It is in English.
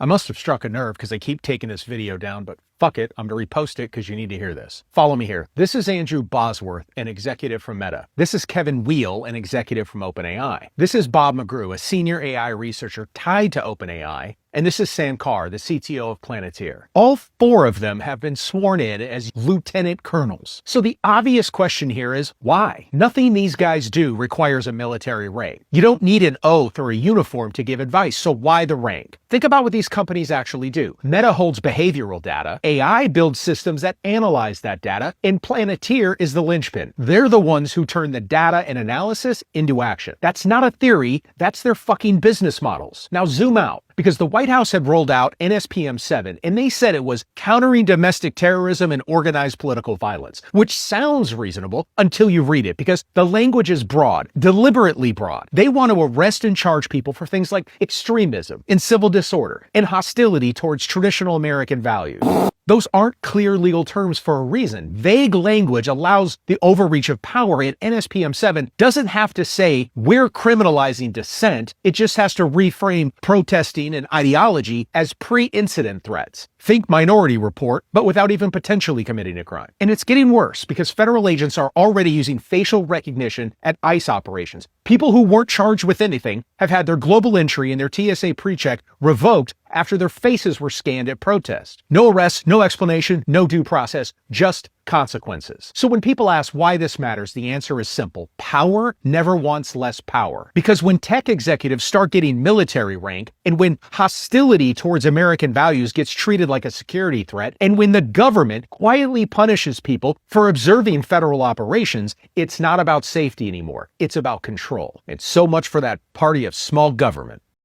I must have struck a nerve because I keep taking this video down, but fuck it, I'm going to repost it because you need to hear this. Follow me here. This is Andrew Bosworth, an executive from Meta. This is Kevin Weil, an executive from OpenAI. This is Bob McGrew, a senior AI researcher tied to OpenAI. And this is Sam Carr, the CTO of Planeteer. All four of them have been sworn in as lieutenant colonels. So the obvious question here is, why? Nothing these guys do requires a military rank. You don't need an oath or a uniform to give advice, so why the rank? Think about what these companies actually do. Meta holds behavioral data, AI builds systems that analyze that data, and Planeteer is the linchpin. They're the ones who turn the data and analysis into action. That's not a theory, that's their fucking business models. Now zoom out. Because the White House had rolled out NSPM-7, and they said it was countering domestic terrorism and organized political violence, which sounds reasonable until you read it, because the language is broad, deliberately broad. They want to arrest and charge people for things like extremism and civil disorder and hostility towards traditional American values. Those aren't clear legal terms for a reason. Vague language allows the overreach of power, and NSPM-7 doesn't have to say we're criminalizing dissent. It just has to reframe protesting and ideology as pre-incident threats. Think Minority Report, but without even potentially committing a crime. And it's getting worse because federal agents are already using facial recognition at ICE operations. People who weren't charged with anything have had their global entry and their TSA pre-check revoked after their faces were scanned at protest. No arrest, no explanation, no due process, just consequences. So when people ask why this matters, the answer is simple. Power never wants less power. Because when tech executives start getting military rank, and when hostility towards American values gets treated like a security threat, and when the government quietly punishes people for observing federal operations, it's not about safety anymore. It's about control. And so much for that party of small government.